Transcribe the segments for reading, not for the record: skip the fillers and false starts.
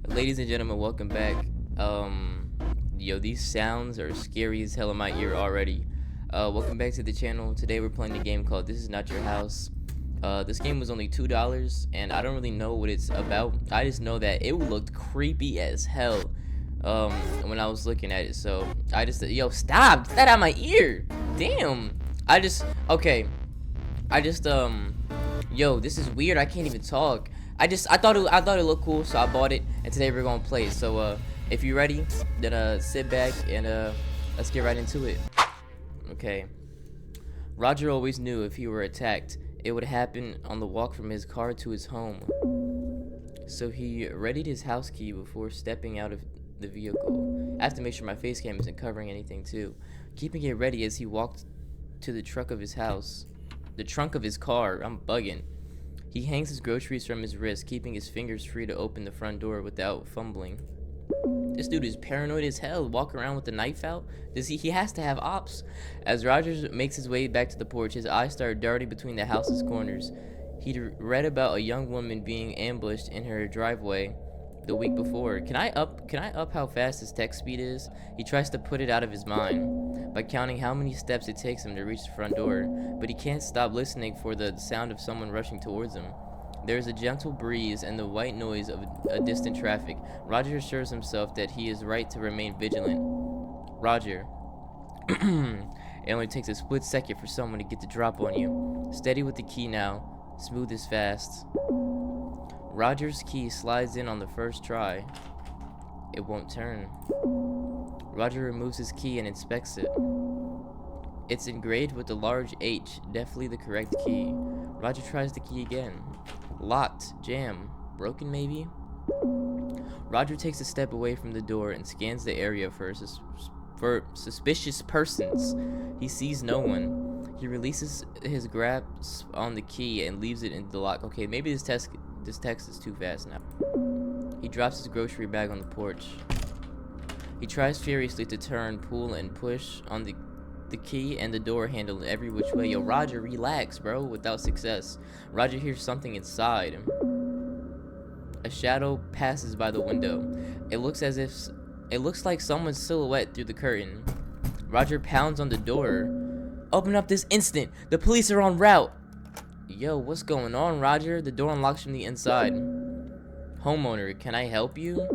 Ladies and gentlemen, welcome back. Yo, these sounds are scary as hell in my ear already. Welcome back to the channel. Today we're playing a game called This Is Not Your House. This game was only $2, and I don't really know what it's about. I just know that it looked creepy as hell when I was looking at it. So I just, yo, stop! Get that out of my ear! Damn! Okay. Yo, this is weird. I can't even talk. I thought it looked cool, so I bought it, and today we're gonna play it. So if you're ready, then sit back and let's get right into it. Okay. Roger always knew if he were attacked, it would happen on the walk from his car to his home. So he readied his house key before stepping out of the vehicle. I have to make sure my face cam isn't covering anything too. Keeping it ready as he walked to the trunk of his house. The trunk of his car. I'm bugging. He hangs his groceries from his wrist, keeping his fingers free to open the front door without fumbling. This dude is paranoid as hell, walking around with the knife out. He has to have ops. As Rogers makes his way back to the porch, his eyes start darting between the house's corners. He'd read about a young woman being ambushed in her driveway the week before. Can I up how fast his text speed is? He tries to put it out of his mind by counting how many steps it takes him to reach the front door, but he can't stop listening for the sound of someone rushing towards him. There is a gentle breeze and the white noise of a distant traffic. Roger assures himself that he is right to remain vigilant. Roger. It only takes a split second for someone to get the drop on you. Steady with the key now. Smooth as fast. Roger's key slides in on the first try. It won't turn. Roger removes his key and inspects it. It's engraved with a large H, definitely the correct key. Roger tries the key again. Locked, jam, broken maybe? Roger takes a step away from the door and scans the area for suspicious persons. He sees no one. He releases his grasp on the key and leaves it in the lock. Okay, maybe this text is too fast now. He drops his grocery bag on the porch. He tries furiously to turn, pull, and push on the key and the door handle every which way. Yo, Roger, relax, bro. Without success. Roger hears something inside. A shadow passes by the window. It looks like someone's silhouette through the curtain. Roger pounds on the door. Open up this instant. The police are en route. Yo, what's going on, Roger? The door unlocks from the inside. Homeowner, can I help you?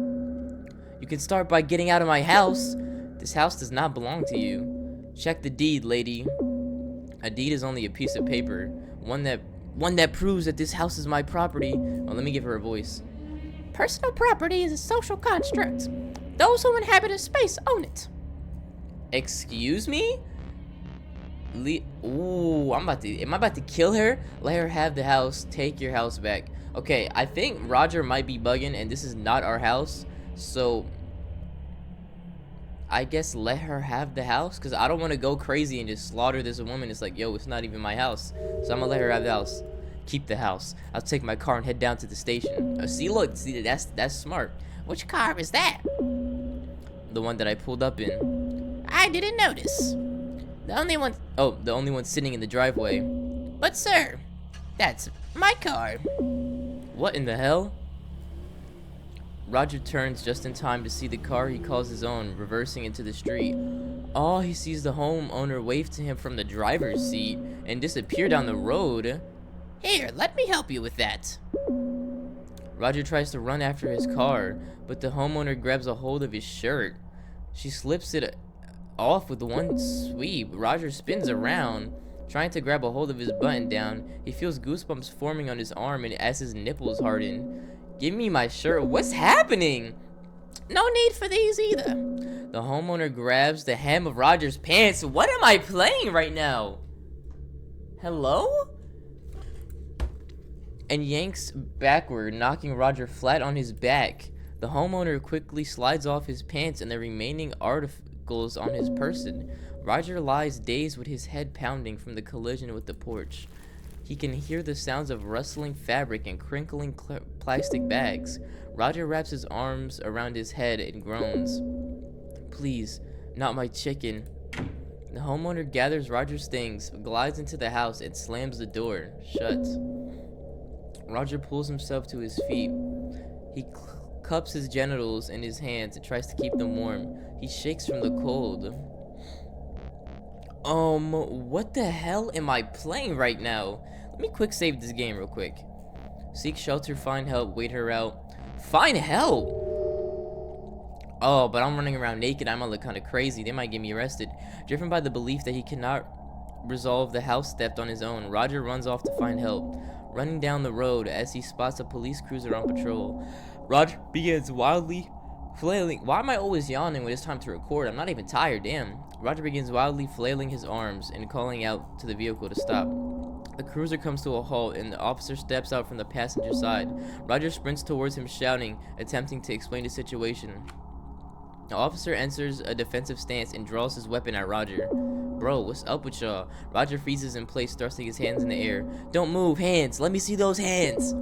You can start by getting out of my house. This house does not belong to you. Check the deed, lady. A deed is only a piece of paper. One that proves that this house is my property. Oh, let me give her a voice. Personal property is a social construct. Those who inhabit a space own it. Excuse me? Ooh, am I about to kill her? Let her have the house. Take your house back. Okay, I think Roger might be bugging and this is not our house. So I guess let her have the house, because I don't want to go crazy and just slaughter this woman. It's like, yo, it's not even my house. So I'm gonna let her have the house. Keep the house. I'll take my car and head down to the station. See, that's smart. Which car is that? The one that I pulled up in. I didn't notice. The only one sitting in the driveway. But sir, that's my car. What in the hell? Roger turns just in time to see the car he calls his own reversing into the street. Oh, he sees the homeowner wave to him from the driver's seat and disappear down the road. Here, let me help you with that. Roger tries to run after his car, but the homeowner grabs a hold of his shirt. She slips it off with one sweep. Roger spins around, trying to grab a hold of his button down. He feels goosebumps forming on his arm and as his nipples harden. Give me my shirt. What's happening? No need for these either. The homeowner grabs the hem of Roger's pants. What am I playing right now? Hello? And yanks backward, knocking Roger flat on his back. The homeowner quickly slides off his pants and the remaining articles on his person. Roger lies dazed with his head pounding from the collision with the porch. He can hear the sounds of rustling fabric and crinkling plastic bags. Roger wraps his arms around his head and groans. Please, not my chicken. The homeowner gathers Roger's things, glides into the house, and slams the door shut. Roger pulls himself to his feet. He cups his genitals in his hands and tries to keep them warm. He shakes from the cold. What the hell am I playing right now? Let me quick save this game real quick. Seek shelter, find help, wait her out. Find help? Oh, but I'm running around naked. I might look kind of crazy. They might get me arrested. Driven by the belief that he cannot resolve the house theft on his own, Roger runs off to find help. Running down the road as he spots a police cruiser on patrol, Roger begins wildly flailing. Why am I always yawning when it's time to record? I'm not even tired, damn. Roger begins wildly flailing his arms and calling out to the vehicle to stop. The cruiser comes to a halt and the officer steps out from the passenger side. Roger sprints towards him shouting, attempting to explain the situation. The officer enters a defensive stance and draws his weapon at Roger. Bro, what's up with y'all? Roger freezes in place, thrusting his hands in the air. Don't move, hands! Let me see those hands!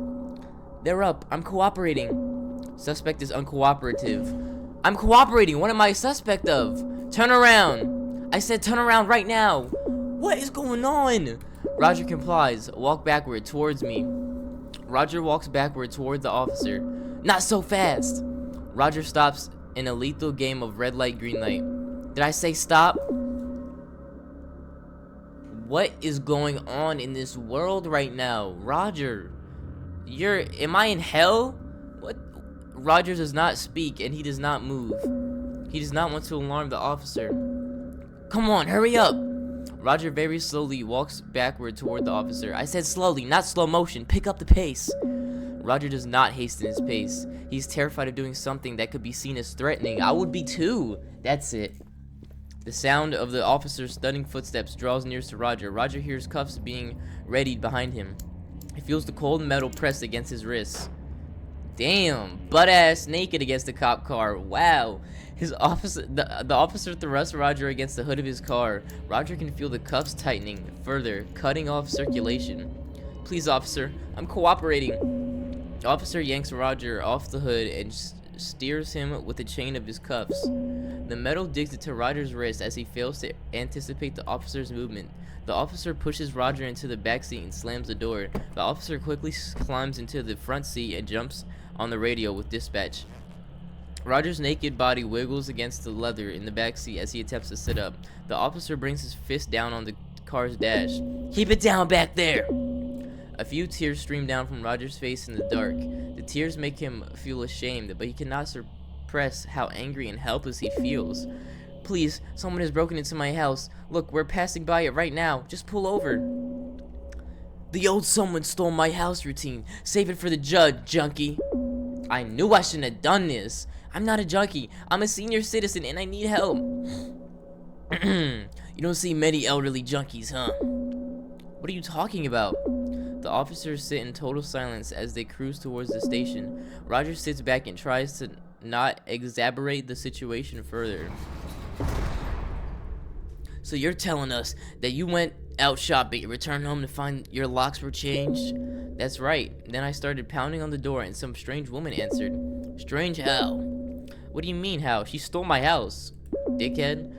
They're up. I'm cooperating. Suspect is uncooperative. I'm cooperating. What am I a suspect of? Turn around. I said turn around right now. What is going on? Roger complies. Walk backward towards me. Roger walks backward toward the officer. Not so fast. Roger stops in a lethal game of red light, green light. Did I say stop? What is going on in this world right now? Roger, am I in hell? What? Roger does not speak and he does not move. He does not want to alarm the officer. Come on, hurry up. Roger very slowly walks backward toward the officer. I said slowly, not slow motion. Pick up the pace. Roger does not hasten his pace. He's terrified of doing something that could be seen as threatening. I would be too. That's it. The sound of the officer's stunning footsteps draws near to Roger. Roger hears cuffs being readied behind him. He feels the cold metal pressed against his wrists. Damn, butt-ass naked against the cop car. Wow. The officer thrusts Roger against the hood of his car. Roger can feel the cuffs tightening further, cutting off circulation. Please, officer, I'm cooperating. The officer yanks Roger off the hood and steers him with the chain of his cuffs. The metal digs into Roger's wrist as he fails to anticipate the officer's movement. The officer pushes Roger into the back seat and slams the door. The officer quickly climbs into the front seat and jumps on the radio with dispatch. Roger's naked body wiggles against the leather in the back seat as he attempts to sit up. The officer brings his fist down on the car's dash. Keep it down back there! A few tears stream down from Roger's face in the dark. The tears make him feel ashamed, but he cannot suppress how angry and helpless he feels. Please, someone has broken into my house. Look, we're passing by it right now. Just pull over. The old someone stole my house routine. Save it for the judge, junkie. I knew I shouldn't have done this. I'm not a junkie. I'm a senior citizen and I need help. You don't see many elderly junkies, huh? What are you talking about? The officers sit in total silence as they cruise towards the station. Roger sits back and tries to not exacerbate the situation further. So you're telling us that you went out shopping and returned home to find your locks were changed? That's right. Then I started pounding on the door and some strange woman answered. Strange how? What do you mean how? She stole my house, dickhead.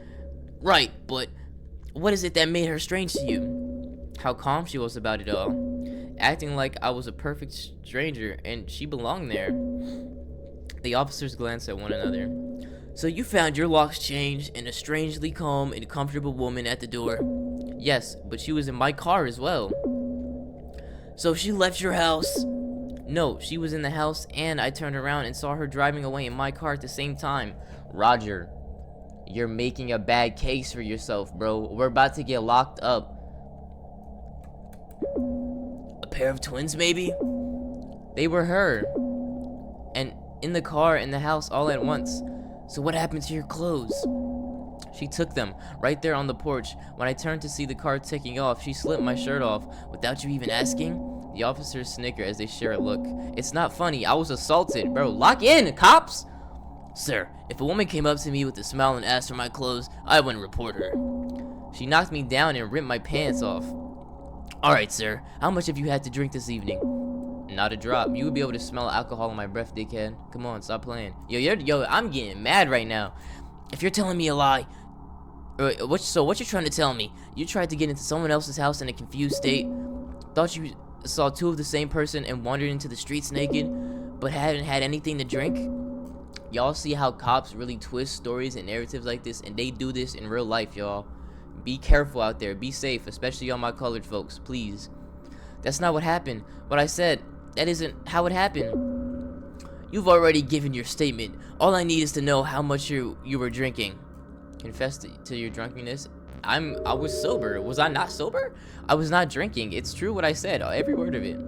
Right, but what is it that made her strange to you? How calm she was about it all. Acting like I was a perfect stranger and she belonged there. The officers glance at one another. So you found your locks changed and a strangely calm and comfortable woman at the door? Yes, but she was in my car as well. So she left your house? No, she was in the house and I turned around and saw her driving away in my car at the same time. Roger, you're making a bad case for yourself, bro. We're about to get locked up. A pair of twins, maybe? They were her. And in the car, in the house, all at once. So what happened to your clothes? She took them, right there on the porch. When I turned to see the car taking off, she slipped my shirt off, without you even asking? The officers snicker as they share a look. It's not funny, I was assaulted. Bro, lock in, cops! Sir, if a woman came up to me with a smile and asked for my clothes, I wouldn't report her. She knocked me down and ripped my pants off. Alright, sir, how much have you had to drink this evening? Not a drop. You would be able to smell alcohol in my breath, dickhead. Come on, stop playing. Yo, I'm getting mad right now. If you're telling me a lie, so what you're trying to tell me? You tried to get into someone else's house in a confused state, thought you saw two of the same person and wandered into the streets naked, but hadn't had anything to drink? Y'all see how cops really twist stories and narratives like this, and they do this in real life, y'all. Be careful out there. Be safe, especially all my colored folks, please. That's not what happened. What I said, that isn't how it happened. You've already given your statement. All I need is to know how much you were drinking. Confess to your drunkenness. I was sober. Was I not sober? I was not drinking. It's true what I said. Every word of it.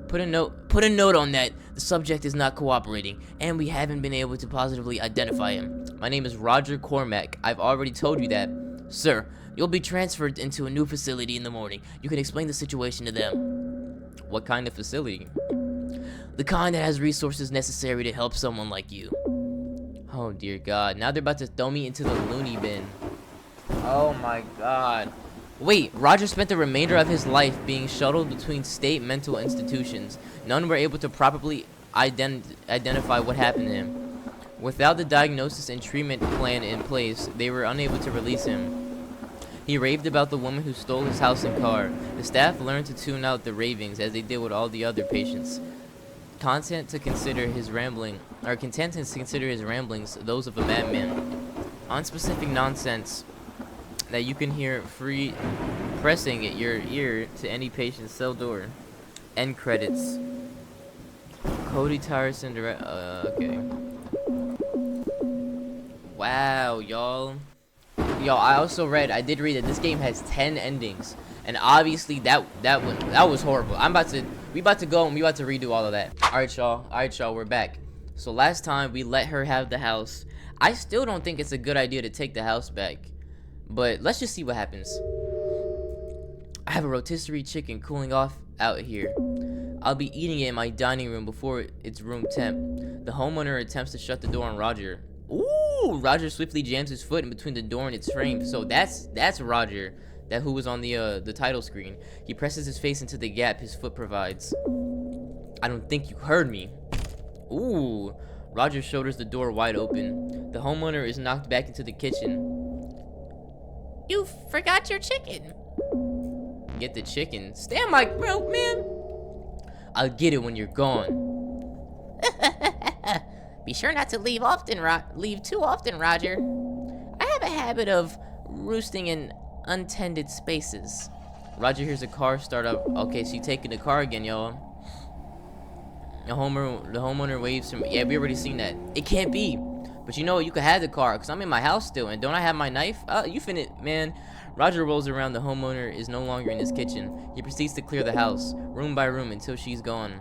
Put a note on that. The subject is not cooperating, and we haven't been able to positively identify him. My name is Roger Cormack. I've already told you that. Sir, you'll be transferred into a new facility in the morning. You can explain the situation to them. What kind of facility? The kind that has resources necessary to help someone like you. Oh dear God, now they're about to throw me into the loony bin. Oh my God. Wait, Roger spent the remainder of his life being shuttled between state mental institutions. None were able to properly identify what happened to him. Without the diagnosis and treatment plan in place, they were unable to release him. He raved about the woman who stole his house and car. The staff learned to tune out the ravings as they did with all the other patients. Content to consider his ramblings those of a madman. Unspecific nonsense that you can hear free pressing at your ear to any patient's cell door. End credits. Cody Tyson okay. Wow, y'all. Yo, I did read that this game has 10 endings. And obviously that was horrible. We about to go and we about to redo all of that. Alright y'all, we're back. So last time we let her have the house. I still don't think it's a good idea to take the house back. But let's just see what happens. I have a rotisserie chicken cooling off out here. I'll be eating it in my dining room before it's room temp. The homeowner attempts to shut the door on Roger. Ooh, Roger swiftly jams his foot in between the door and its frame. So that's Roger, that who was on the title screen. He presses his face into the gap his foot provides. I don't think you heard me. Ooh, Roger shoulders the door wide open. The homeowner is knocked back into the kitchen. You forgot your chicken. Get the chicken. Stay on my throat, man. I'll get it when you're gone. Be sure not to leave too often, Roger. I have a habit of roosting in untended spaces. Roger hears a car start up. Okay, so you taking the car again, y'all. The homeowner waves him. Yeah, we already seen that. It can't be. But you know what? You could have the car, because I'm in my house still, and don't I have my knife? You finna, man. Roger rolls around. The homeowner is no longer in his kitchen. He proceeds to clear the house, room by room, until she's gone.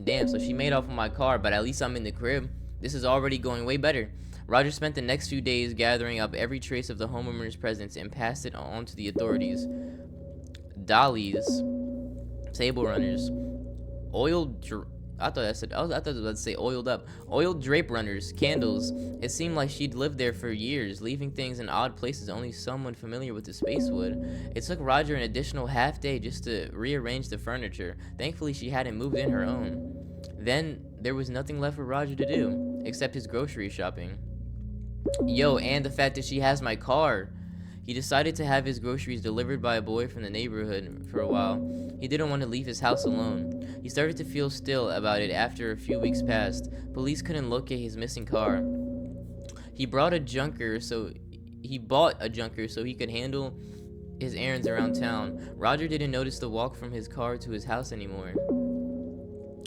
Damn, so she made off with my car, but at least I'm in the crib. This is already going way better. Roger spent the next few days gathering up every trace of the homeowner's presence and passed it on to the authorities. Dollies, table runners, I thought it was about to say oiled up. Oiled drape runners, candles. It seemed like she'd lived there for years, leaving things in odd places only someone familiar with the space would. It took Roger an additional half day just to rearrange the furniture. Thankfully, she hadn't moved in her own. Then, there was nothing left for Roger to do, except his grocery shopping. Yo, and the fact that she has my car. He decided to have his groceries delivered by a boy from the neighborhood for a while. He didn't want to leave his house alone. He started to feel still about it after a few weeks passed. Police couldn't locate his missing car. He bought a junker so he could handle his errands around town. Roger didn't notice the walk from his car to his house anymore.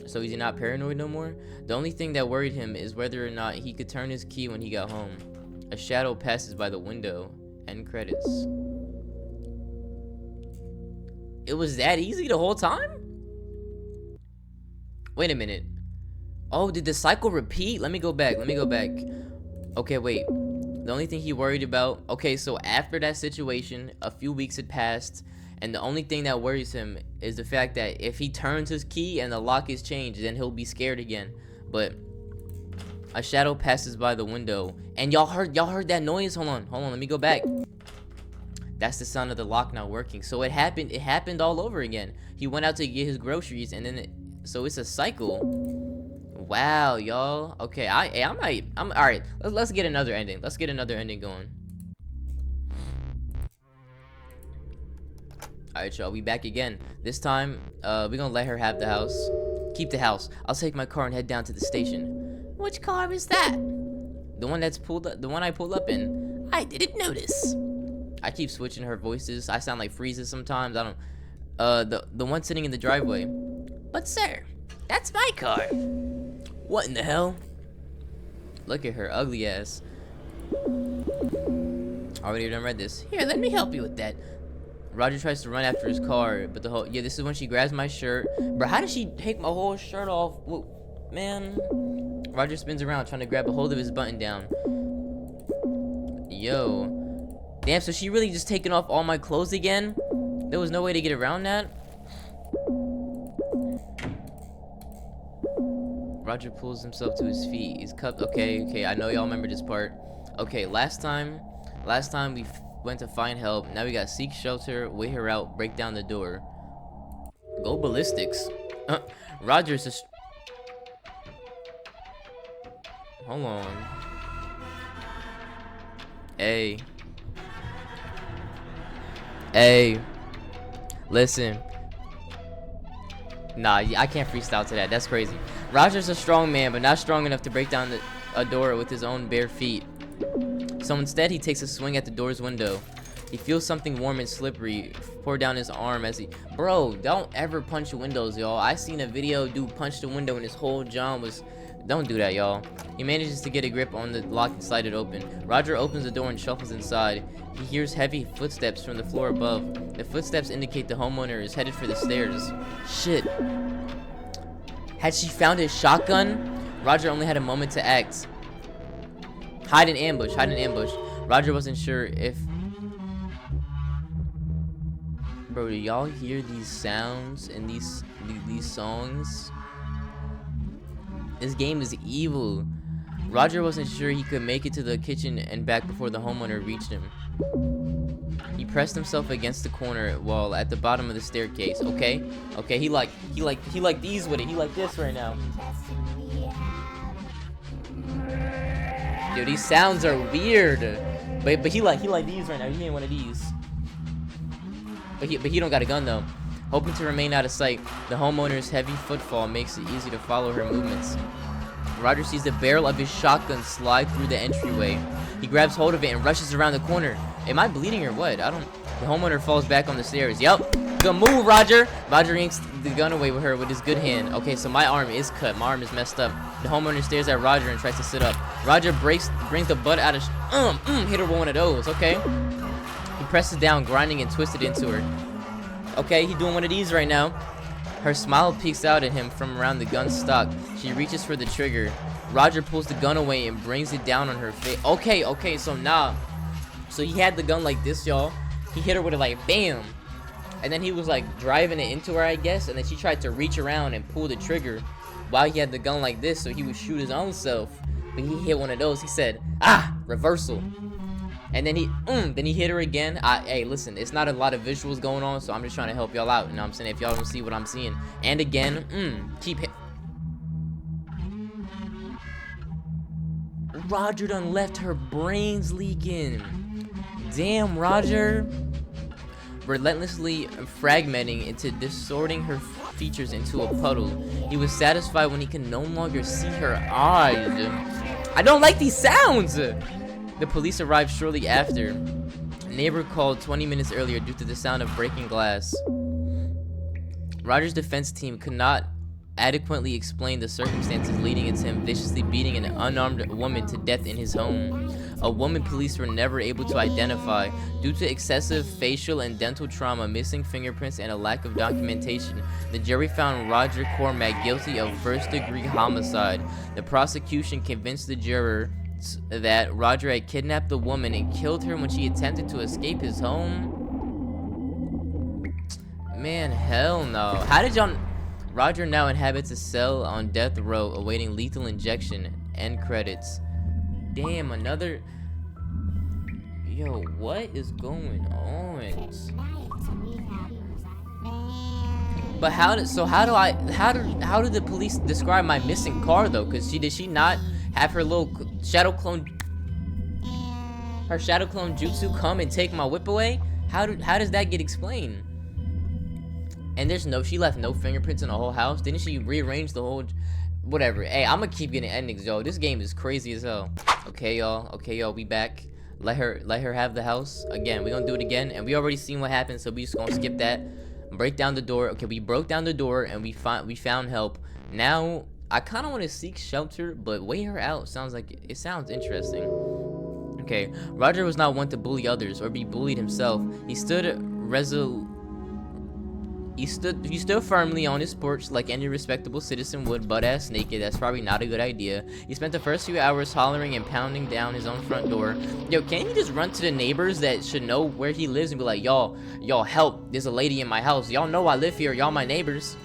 So he's not paranoid no more? The only thing that worried him is whether or not he could turn his key when he got home. A shadow passes by the window. End credits. It was that easy the whole time? Wait a minute. Oh, did the cycle repeat? Let me go back. Okay, wait. The only thing he worried about... Okay, so after that situation, a few weeks had passed, and the only thing that worries him is the fact that if he turns his key and the lock is changed, then he'll be scared again. But a shadow passes by the window, and y'all heard that noise. Hold on, let me go back. That's the sound of the lock not working. So it happened all over again. He went out to get his groceries, and then so it's a cycle. Wow, y'all. Okay, I'm all right. Let's get another ending. Let's get another ending going. All right, y'all. We back again. This time, we're gonna let her have the house. Keep the house. I'll take my car and head down to the station. Which car is that? The one that's pulled up, the one I pulled up in. I didn't notice. I keep switching her voices. I sound like Frieza sometimes. I don't. The one sitting in the driveway. But sir, that's my car. What in the hell? Look at her ugly ass. Already done read this. Here, let me help you with that. Roger tries to run after his car, but this is when she grabs my shirt. Bro, how did she take my whole shirt off? Whoa, man. Roger spins around trying to grab a hold of his button down. Yo. Damn, so she really just taking off all my clothes again? There was no way to get around that? Roger pulls himself to his feet. He's cupped. Okay, I know y'all remember this part. Okay, last time we went to find help. Now we got seek shelter, wait her out, break down the door. Go ballistics. Roger's just. Hold on. Hey. Listen. Nah, I can't freestyle to that. That's crazy. Roger's a strong man, but not strong enough to break down a door with his own bare feet. So instead, he takes a swing at the door's window. He feels something warm and slippery pour down his arm as he... Bro, don't ever punch windows, y'all. I seen a video dude punch the window and his whole jaw was... Don't do that, y'all. He manages to get a grip on the lock and slide it open. Roger opens the door and shuffles inside. He hears heavy footsteps from the floor above. The footsteps indicate the homeowner is headed for the stairs. Shit. Had she found his shotgun? Roger only had a moment to act. Hide and ambush. Roger wasn't sure if... Bro, do y'all hear these sounds and these songs? This game is evil. Roger wasn't sure he could make it to the kitchen and back before the homeowner reached him. He pressed himself against the corner wall at the bottom of the staircase. Okay, he like these with it. He like this right now. Yo, these sounds are weird. But he like these right now. He ain't one of these. But he don't got a gun though. Hoping to remain out of sight, the homeowner's heavy footfall makes it easy to follow her movements. Roger sees the barrel of his shotgun slide through the entryway. He grabs hold of it and rushes around the corner. Am I bleeding or what? The homeowner falls back on the stairs. Yup. Good move, Roger. Roger yanks the gun away with her with his good hand. Okay, so my arm is cut. My arm is messed up. The homeowner stares at Roger and tries to sit up. Roger brings the butt out of hit her with one of those. Okay. He presses down, grinding and twisted into her. Okay, he doing one of these right now. Her smile peeks out at him from around the gun stock. She reaches for the trigger. Roger pulls the gun away and brings it down on her face. Okay, so nah. So he had the gun like this, y'all. He hit her with it like bam. And then he was like driving it into her, I guess. And then she tried to reach around and pull the trigger while he had the gun like this, so he would shoot his own self. But he hit one of those. He said, reversal. And then he hit her again. Hey, listen, it's not a lot of visuals going on, so I'm just trying to help y'all out. You know what I'm saying? If y'all don't see what I'm seeing. And again, keep hit. Roger done left her brains leaking. Damn, Roger. Relentlessly fragmenting into distorting her features into a puddle. He was satisfied when he could no longer see her eyes. I don't like these sounds. The police arrived shortly after. A neighbor called 20 minutes earlier due to the sound of breaking glass. Roger's defense team could not adequately explain the circumstances leading into him viciously beating an unarmed woman to death in his home. A woman police were never able to identify due to excessive facial and dental trauma, missing fingerprints, and a lack of documentation. The jury found Roger Cormack guilty of first-degree homicide. The prosecution convinced the juror that Roger had kidnapped the woman and killed her when she attempted to escape his home. Man, hell no. How did y'all... Roger now inhabits a cell on death row awaiting lethal injection. End credits. Damn, another... Yo, what is going on? But how did the police describe my missing car though? Cause did she not have her little shadow clone jutsu come and take my whip away? How does that get explained? And she left no fingerprints in the whole house. Didn't she rearrange the whole, whatever. Hey, I'm gonna keep getting endings, yo. This game is crazy as hell. Okay, y'all, we back. Let her have the house again. We gonna do it again, and we already seen what happened, so we just gonna skip that. Break down the door. Okay, we broke down the door and we found help. Now I kind of want to seek shelter, but wait her out sounds interesting. Okay, Roger was not one to bully others or be bullied himself. He stood firmly on his porch like any respectable citizen would, butt-ass naked. That's probably not a good idea. He spent the first few hours hollering and pounding down his own front door. Yo, can't he just run to the neighbors that should know where he lives and be like, y'all help, there's a lady in my house, y'all know I live here, y'all my neighbors.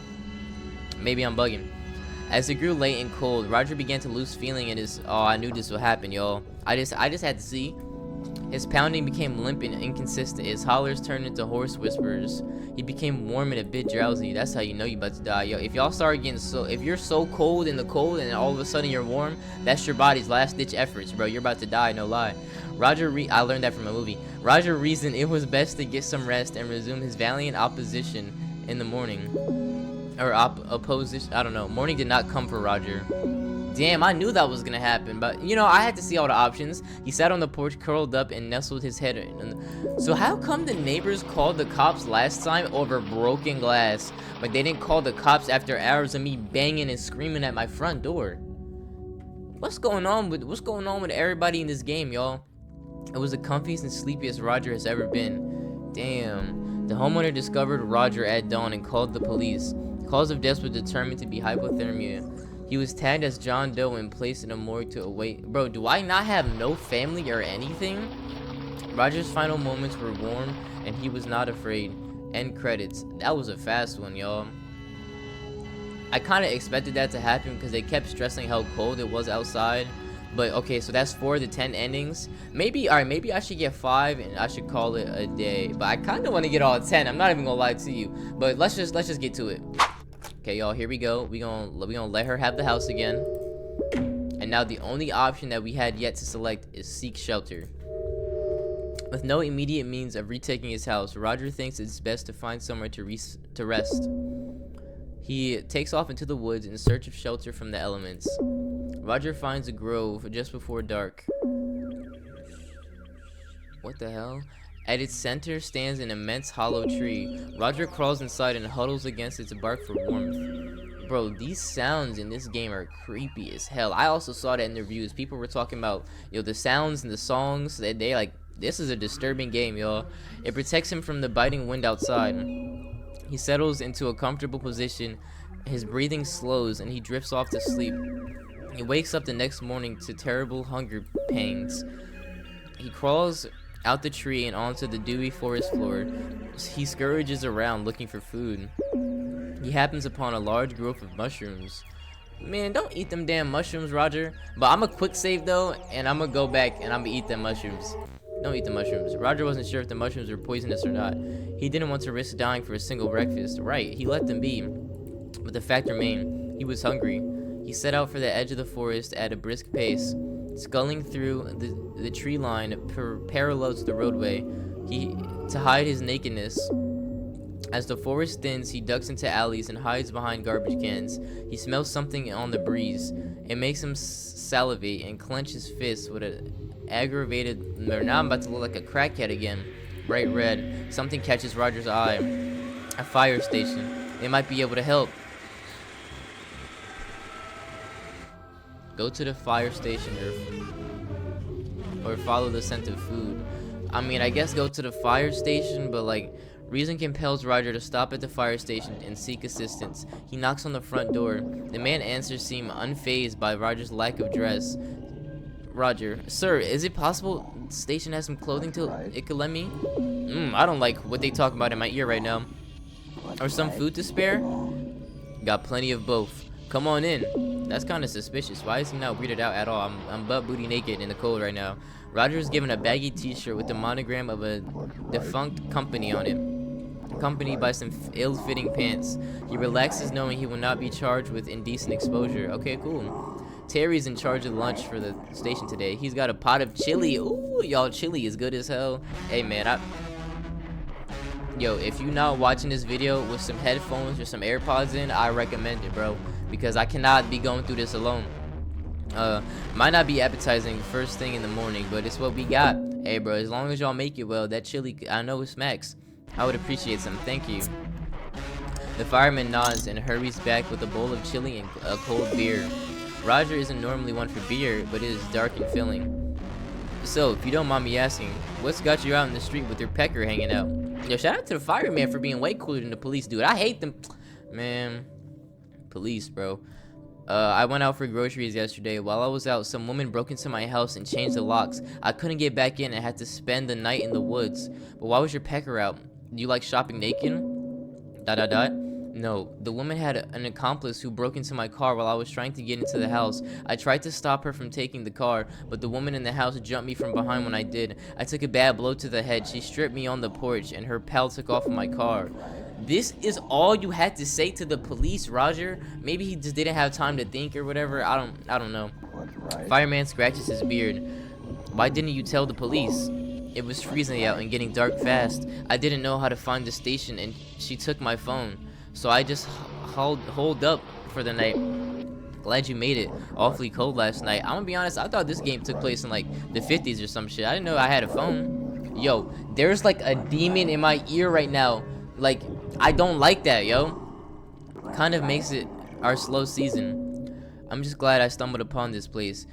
Maybe I'm bugging. As it grew late and cold, Roger began to lose feeling in his, I knew this would happen, y'all. I just had to see. His pounding became limp and inconsistent. His hollers turned into hoarse whispers. He became warm and a bit drowsy. That's how you know you about to die, yo. If y'all start getting if you're so cold in the cold and all of a sudden you're warm, that's your body's last ditch efforts, bro. You're about to die, no lie. I learned that from a movie. Roger reasoned it was best to get some rest and resume his valiant opposition in the morning. Or opposition, I don't know. Morning did not come for Roger. Damn, I knew that was gonna happen, but you know, I had to see all the options. He sat on the porch, curled up, and nestled his head in. So how come the neighbors called the cops last time over broken glass, but they didn't call the cops after hours of me banging and screaming at my front door? What's going on with everybody in this game, y'all? It was the comfiest and sleepiest Roger has ever been. Damn. The homeowner discovered Roger at dawn and called the police. The cause of death was determined to be hypothermia. He was tagged as John Doe and placed in a morgue to await. Bro, do I not have no family or anything? Roger's final moments were warm and he was not afraid. End credits. That was a fast one, y'all. I kind of expected that to happen because they kept stressing how cold it was outside. But okay, so that's 4 to 10 endings. Maybe I should get 5 and I should call it a day. But I kind of want to get all 10. I'm not even gonna lie to you. But let's just get to it. Okay, y'all, here we go. We gonna let her have the house again. And now the only option that we had yet to select is seek shelter. With no immediate means of retaking his house, Roger thinks it's best to find somewhere to rest. He takes off into the woods in search of shelter from the elements. Roger finds a grove just before dark. What the hell? At its center stands an immense hollow tree. Roger crawls inside and huddles against its bark for warmth. Bro, these sounds in this game are creepy as hell. I also saw that in the reviews. People were talking about, yo, the sounds and the songs. They like, this is a disturbing game, y'all. It protects him from the biting wind outside. He settles into a comfortable position. His breathing slows and he drifts off to sleep. He wakes up the next morning to terrible hunger pangs. He crawls out the tree and onto the dewy forest floor. He scurries around looking for food. He happens upon a large growth of mushrooms. Man, don't eat them damn mushrooms, Roger. But I'm a quick save though, and I'm gonna go back and I'm gonna eat them mushrooms. Don't eat the mushrooms. Roger wasn't sure if the mushrooms were poisonous or not. He didn't want to risk dying for a single breakfast. Right, he let them be. But the fact remained, he was hungry. He set out for the edge of the forest at a brisk pace, sculling through the tree line parallel to the roadway to hide his nakedness. As the forest thins, he ducks into alleys and hides behind garbage cans. He smells something on the breeze. It makes him salivate and clench his fists with an aggravated. Now I'm about to look like a crackhead again. Bright red. Something catches Roger's eye. A fire station. They might be able to help. Go to the fire station or follow the scent of food. I mean, I guess go to the fire station, but like, reason compels Roger to stop at the fire station and seek assistance. He knocks on the front door. The man answers seem unfazed by Roger's lack of dress. Roger, sir, is it possible the station has some clothing it could lend me? I don't like what they talk about in my ear right now. Or some food to spare? Got plenty of both. Come on in. That's kind of suspicious. Why is he not weirded out at all? I'm butt booty naked in the cold right now. Roger is given a baggy t-shirt with the monogram of a defunct company on it, accompanied by some ill-fitting pants. He relaxes knowing he will not be charged with indecent exposure. Okay, cool. Terry's in charge of lunch for the station today. He's got a pot of chili. Ooh, y'all, chili is good as hell. Hey, man, Yo, if you not watching this video with some headphones or some AirPods in, I recommend it, bro, because I cannot be going through this alone. Might not be appetizing first thing in the morning, but it's what we got. Hey, bro, as long as y'all make it well, that chili, I know it smacks. I would appreciate some. Thank you. The fireman nods and hurries back with a bowl of chili and a cold beer. Roger isn't normally one for beer, but it is dark and filling. So, if you don't mind me asking, what's got you out in the street with your pecker hanging out? Yo, shout out to the fireman for being way cooler than the police, dude. I hate them. Man, police, bro. I went out for groceries yesterday. While I was out, some woman broke into my house and changed the locks. I couldn't get back in and had to spend the night in the woods. But why was your pecker out? Do you like shopping naked? ... No, the woman had an accomplice who broke into my car while I was trying to get into the house. I tried to stop her from taking the car, but the woman in the house jumped me from behind when I did. I took a bad blow to the head. She stripped me on the porch, and her pal took off in my car. This is all you had to say to the police, Roger? Maybe he just didn't have time to think or whatever. I don't know. Fireman scratches his beard. Why didn't you tell the police? It was freezing out and getting dark fast. I didn't know how to find the station, and she took my phone. So I just holed up for the night. Glad you made it. Awfully cold last night. I'm gonna be honest, I thought this game took place in like the 50s or some shit. I didn't know I had a phone. Yo, there's like a demon in my ear right now. Like, I don't like that, yo. Kind of makes it our slow season. I'm just glad I stumbled upon this place.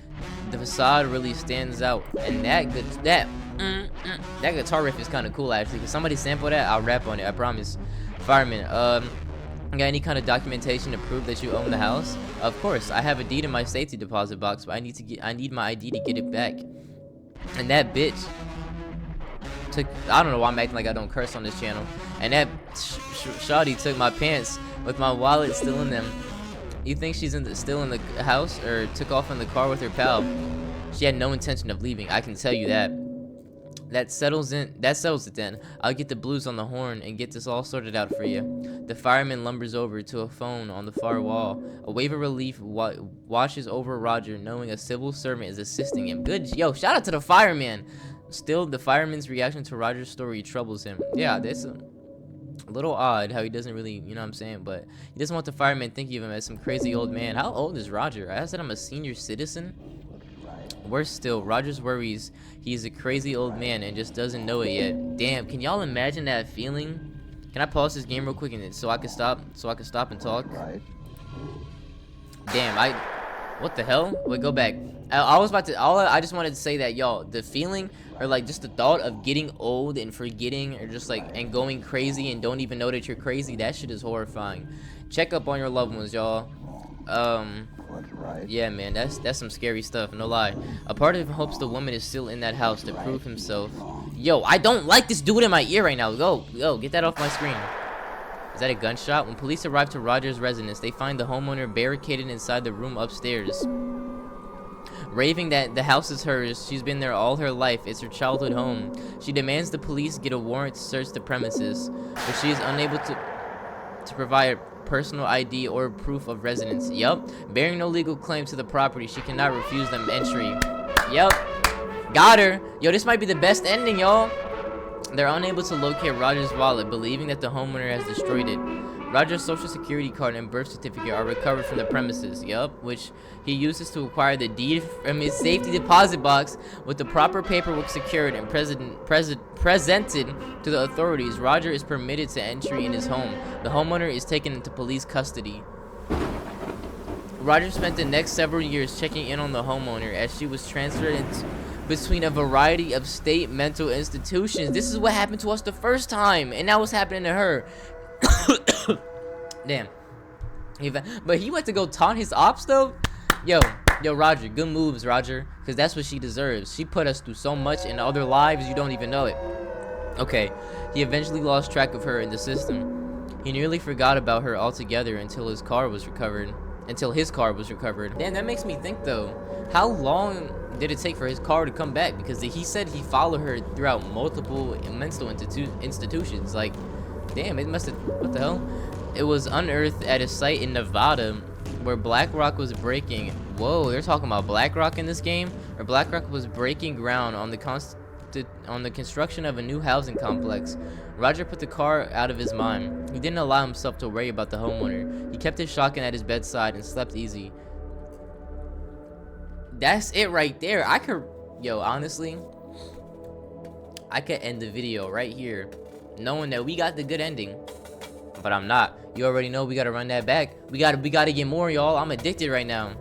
The facade really stands out, and that guitar riff is kind of cool actually. Can somebody sample that? I'll rap on it, I promise. Fireman, got any kind of documentation to prove that you own the house? Of course, I have a deed in my safety deposit box, but I need my ID to get it back. And that bitch took, I don't know why I'm acting like I don't curse on this channel. And that shawty took my pants with my wallet still in them. You think she's still in the house or took off in the car with her pal? She had no intention of leaving, I can tell you that. That settles it then. I'll get the blues on the horn and get this all sorted out for you. The fireman lumbers over to a phone on the far wall. A wave of relief washes over Roger, knowing a civil servant is assisting him. Good, yo, shout out to the fireman. Still, the fireman's reaction to Roger's story troubles him. Yeah, that's a little odd how he doesn't really, you know what I'm saying, but he doesn't want the fireman thinking of him as some crazy old man. How old is Roger? I said I'm a senior citizen. Worse still, Rogers worries he's a crazy old man and just doesn't know it yet. Damn, can y'all imagine that feeling? Can I pause this game real quick and so I can stop and talk? Damn, what the hell? Wait, go back. I just wanted to say that, y'all, the feeling or like just the thought of getting old and forgetting or just like and going crazy and don't even know that you're crazy, that shit is horrifying. Check up on your loved ones, y'all. Yeah, man, that's some scary stuff, no lie. A part of him hopes the woman is still in that house to prove himself. Yo, I don't like this dude in my ear right now. Go, get that off my screen. Is that a gunshot? When police arrive to Roger's residence, they find the homeowner barricaded inside the room upstairs, raving that the house is hers. She's been there all her life. It's her childhood home. She demands the police get a warrant to search the premises, but she is unable to provide personal ID or proof of residence. Yup. Bearing no legal claim to the property, she cannot refuse them entry. Yup. Got her. Yo, this might be the best ending, y'all. They're unable to locate Roger's wallet, believing that the homeowner has destroyed it. Roger's social security card and birth certificate are recovered from the premises, which he uses to acquire the deed from his safety deposit box. With the proper paperwork secured and presented to the authorities, Roger is permitted to entry in his home. The homeowner is taken into police custody. Roger spent the next several years checking in on the homeowner as she was transferred between a variety of state mental institutions. This is what happened to us the first time, and now what's happening to her. Damn. But he went to go taunt his ops though. Yo, Roger, good moves, Roger, because that's what she deserves. She put us through so much in other lives, you don't even know it. Okay, he eventually lost track of her in the system. He nearly forgot about her altogether until his car was recovered. Damn, that makes me think though, how long did it take for his car to come back? Because he said he followed her throughout multiple mental institutions. Like, damn, it must have, what the hell? It was unearthed at a site in Nevada where BlackRock was breaking. Whoa, they're talking about BlackRock in this game? Or BlackRock was breaking ground on the on the construction of a new housing complex. Roger put the car out of his mind. He didn't allow himself to worry about the homeowner. He kept his shotgun at his bedside and slept easy. That's it right there. Honestly, I could end the video right here, knowing that we got the good ending. But I'm not. You already know we gotta run that back. We gotta get more, y'all. I'm addicted right now.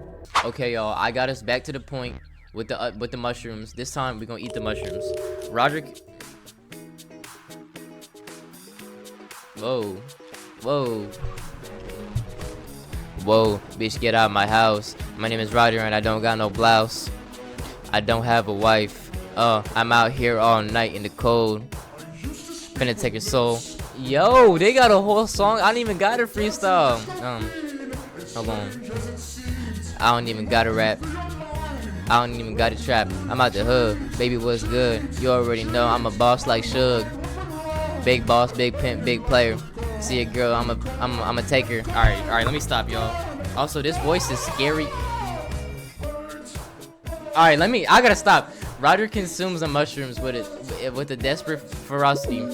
Okay, y'all. I got us back to the point with the mushrooms. This time we're gonna eat the mushrooms. Roderick. Whoa. Whoa. Whoa, bitch, get out of my house. My name is Roger and I don't got no blouse. I don't have a wife. I'm out here all night in the cold. Finna take your soul. Yo, they got a whole song. I don't even got a freestyle. Hold on. I don't even got a rap. I don't even got a trap. I'm out the hood. Baby, what's good? You already know I'm a boss like Suge. Big boss, big pimp, big player. See a girl, I'm a taker. All right, let me stop, y'all. Also, this voice is scary. All right, I gotta stop. Roger consumes the mushrooms with a desperate ferocity.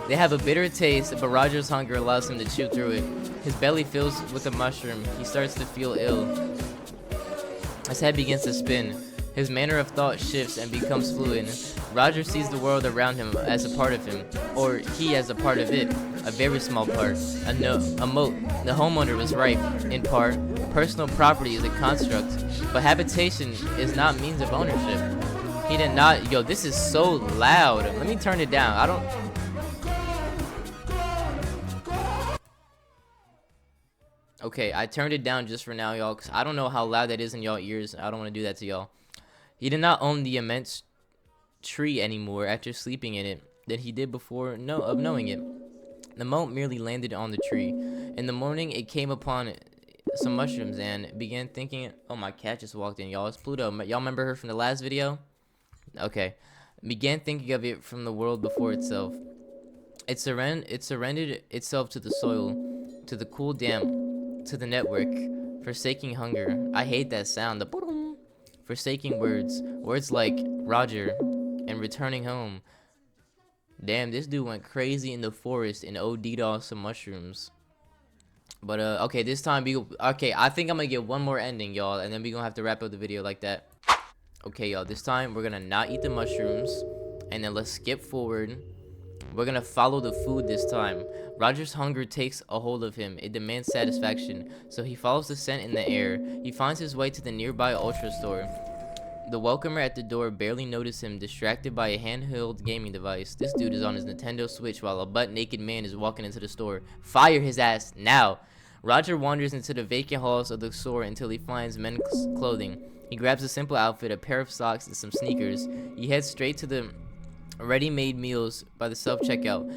They have a bitter taste, but Roger's hunger allows him to chew through it. His belly fills with the mushroom. He starts to feel ill. His head begins to spin. His manner of thought shifts and becomes fluid. Roger sees the world around him as a part of him, or he as a part of it, a very small part, a moat. The homeowner was right, in part. Personal property is a construct, but habitation is not means of ownership. He did not. Yo, this is so loud. Let me turn it down. Okay, I turned it down just for now, y'all, because I don't know how loud that is in y'all ears. I don't want to do that to y'all. He did not own the immense tree anymore after sleeping in it than he did before knowing it. The moat merely landed on the tree. In the morning, it came upon some mushrooms and began thinking. Oh, my cat just walked in, y'all. It's Pluto. Y'all remember her from the last video? Okay. Began thinking of it from the world before itself. It surrendered itself to the soil, to the cool damp, to the network, forsaking hunger. I hate that sound. The boom. Forsaking words like Roger and returning home. Damn, this dude went crazy in the forest and OD'd on some mushrooms. But okay, this time I think I'm gonna get one more ending, y'all, and then we gonna have to wrap up the video like that. Okay, y'all, this time we're gonna not eat the mushrooms, and then let's skip forward. We're gonna follow the food this time. Roger's hunger takes a hold of him. It demands satisfaction, so he follows the scent in the air. He finds his way to the nearby Ultra store. The welcomer at the door barely noticed him, distracted by a handheld gaming device. This dude is on his Nintendo Switch while a butt-naked man is walking into the store. Fire his ass now! Roger wanders into the vacant halls of the store until he finds men's clothing. He grabs a simple outfit, a pair of socks, and some sneakers. He heads straight to the ready-made meals by the self-checkout.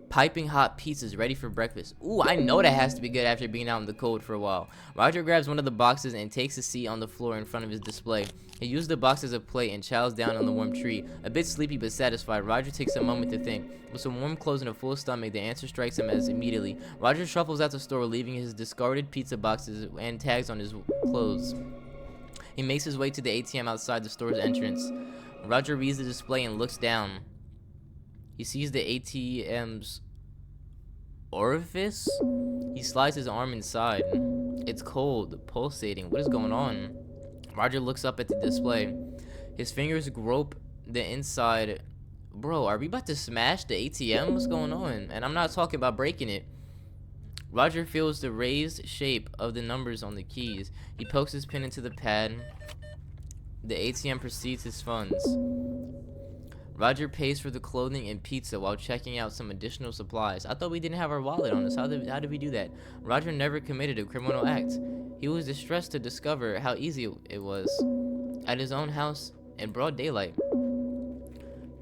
Piping hot pizzas ready for breakfast. Ooh, I know that has to be good after being out in the cold for a while. Roger grabs one of the boxes and takes a seat on the floor in front of his display. He used the box as a plate and chows down on the warm treat. A bit sleepy but satisfied, Roger takes a moment to think. With some warm clothes and a full stomach, the answer strikes him as immediately. Roger shuffles out the store, leaving his discarded pizza boxes and tags on his clothes. He makes his way to the ATM outside the store's entrance. Roger reads the display and looks down. He sees the ATM's orifice. He slides his arm inside. It's cold, pulsating. What is going on? Roger looks up at the display. His fingers grope the inside. Bro, are we about to smash the ATM? What's going on? And I'm not talking about breaking it. Roger feels the raised shape of the numbers on the keys. He pokes his pin into the pad. The ATM proceeds his funds. Roger pays for the clothing and pizza while checking out some additional supplies. I thought we didn't have our wallet on us. How did we do that? Roger never committed a criminal act. He was distressed to discover how easy it was. At his own house in broad daylight.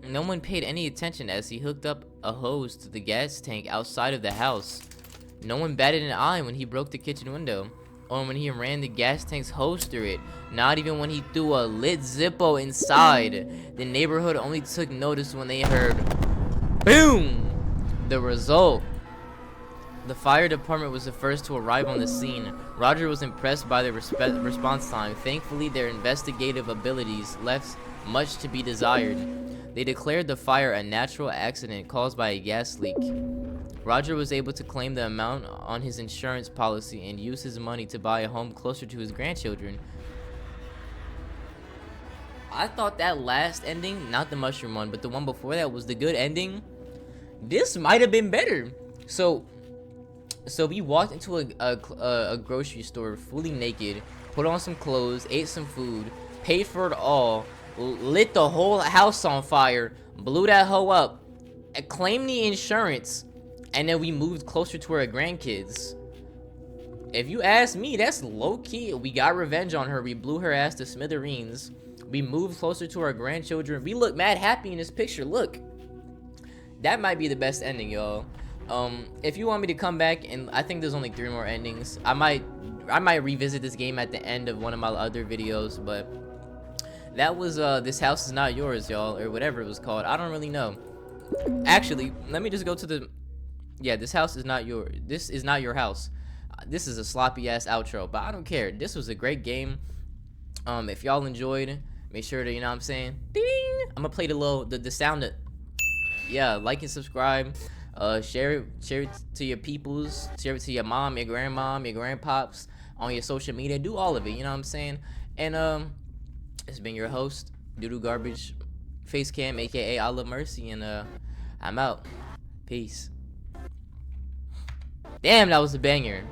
No one paid any attention as he hooked up a hose to the gas tank outside of the house. No one batted an eye when he broke the kitchen window, or when he ran the gas tank's hose through it. Not even when he threw a lit Zippo inside. The neighborhood only took notice when they heard boom! The result. The fire department was the first to arrive on the scene. Roger was impressed by their response time. Thankfully, their investigative abilities left much to be desired. They declared the fire a natural accident caused by a gas leak. Roger was able to claim the amount on his insurance policy and use his money to buy a home closer to his grandchildren. I thought that last ending, not the mushroom one, but the one before that, was the good ending. This might have been better. So we walked into a grocery store fully naked, put on some clothes, ate some food, paid for it all, lit the whole house on fire, blew that hoe up, claimed the insurance, and then we moved closer to our grandkids. If you ask me, that's low-key. We got revenge on her. We blew her ass to smithereens. We moved closer to our grandchildren. We look mad happy in this picture. Look. That might be the best ending, y'all. If you want me to come back, and I think there's only 3 more endings, I might revisit this game at the end of one of my other videos, but that was This House Is Not Yours, y'all, or whatever it was called. I don't really know. Actually, let me just go to the... Yeah, This House Is Not Your... This is not your house. This is a sloppy ass outro, but I don't care. This was a great game. If y'all enjoyed, make sure to, you know what I'm saying, ding. I'm gonna play the sound that, yeah, like and subscribe. Share it to your peoples, share it to your mom, your grandmom, your grandpops, on your social media. Do all of it, you know what I'm saying? And it's been your host, Doodoo Garbage Facecam, aka I Love Mercy, and I'm out. Peace. Damn, that was a banger.